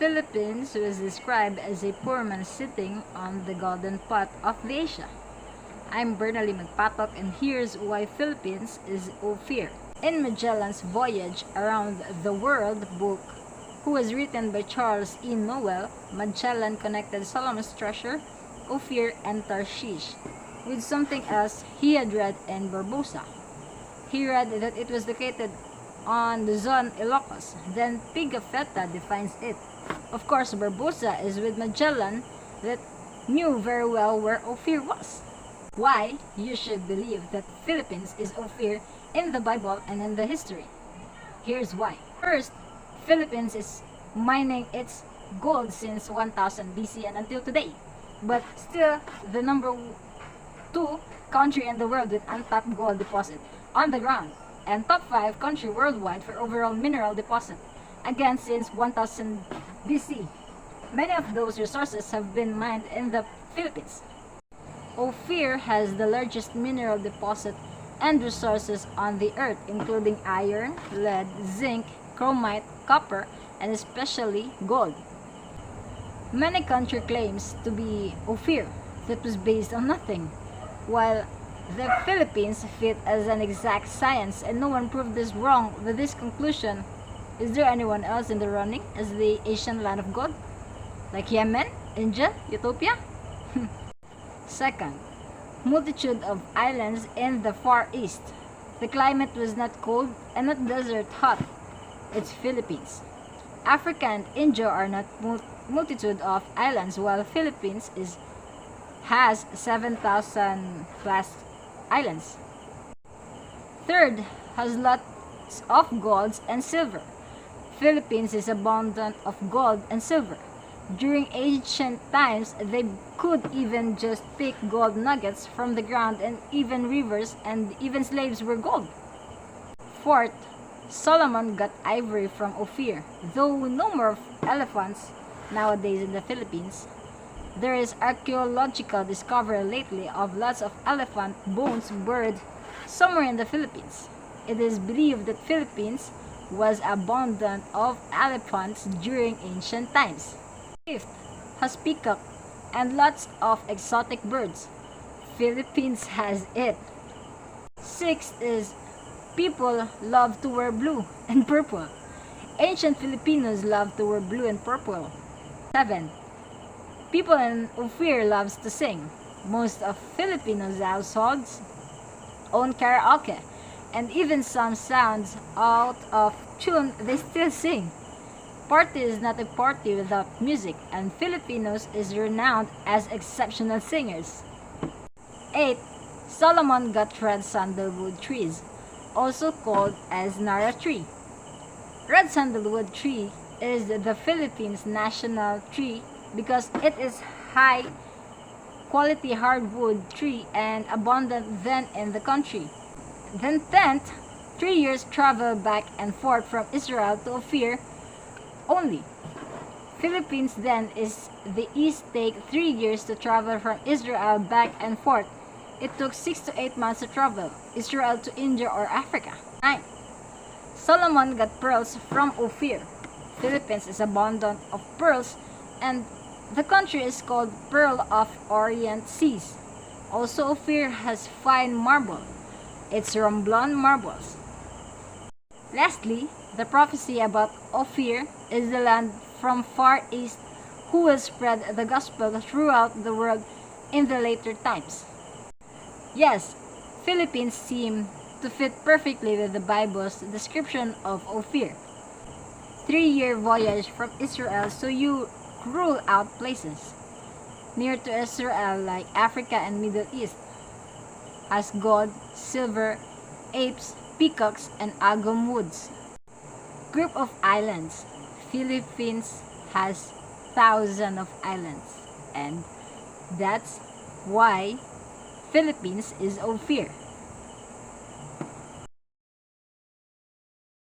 Philippines was described as a poor man sitting on the golden pot of Asia. I'm Bern.mgptcbls and here's why Philippines is ophir. In Magellan's Voyage Around the World book, who was written by Charles E. Noel, Magellan connected Solomon's treasure, Ophir and Tarshish, with something else he had read in Barbosa. He read that it was located on Luzon, Ilocos. Then Pigafetta defines it. Of course, Barbosa is with Magellan that knew very well where Ophir was. Why you should believe that Philippines is ophir in the Bible and in the history. Here's why. First, Philippines is mining its gold since 1000 BC and until today, but still the number 2 country in the world with untapped gold deposit on the ground, and top 5 country worldwide for overall mineral deposit, again since 1000 BC. Many of those resources have been mined in the Philippines. Ophir has the largest mineral deposit and resources on the earth, including iron, lead, zinc, chromite, copper, and especially gold. Many country claims to be ophir that was based on nothing, while the Philippines fit as an exact science and no one proved this wrong with this conclusion. Is there anyone else in the running as the Asian land of gold? Like Yemen, India, Ethiopia? Second, multitude of islands in the Far East. The climate was not cold and not desert hot. It's Philippines. Africa and India are not multitude of islands, while Philippines has 7,000 plus islands. Third, has lots of gold and silver. Philippines is abundant of gold and silver. During ancient times, they could even just pick gold nuggets from the ground, and even rivers and even slaves were gold. Fourth, Solomon got ivory from Ophir. Though no more elephants nowadays in the Philippines, there is archaeological discovery lately of lots of elephant bones buried somewhere in the Philippines. It is believed that Philippines was abundant of elephants during ancient times. Fifth, has peacock and lots of exotic birds. Philippines has it. Sixth is people love to wear blue and purple. Ancient Filipinos love to wear blue and purple. 7. People in Ophir loves to sing. Most of Filipinos' households own karaoke, and even some sounds out of tune they still sing. Party is not a party without music, and Filipinos is renowned as exceptional singers. 8. Solomon got red sandalwood trees, also called as Nara tree. Red sandalwood tree is the Philippines' national tree because it is high quality hardwood tree and abundant then in the country. Then 10th, 3 years travel back and forth from Israel to Ophir only. Philippines then is the east take 3 years to travel from Israel back and forth. It took 6 to 8 months to travel Israel to India or Africa. 9. Solomon got pearls from Ophir. Philippines is abundant of pearls, and the country is called Pearl of Orient Seas. Also, Ophir has fine marble. It's Romblon marbles. Lastly, the prophecy about Ophir is the land from Far East who will spread the gospel throughout the world in the later times. Yes, Philippines seem to fit perfectly with the Bible's description of Ophir. 3-year voyage from Israel, so you rule out places near to Israel like Africa and Middle East as gold, silver, apes, peacocks, and agum woods. Group of islands. Philippines has thousands of islands, and that's why Philippines is ophir.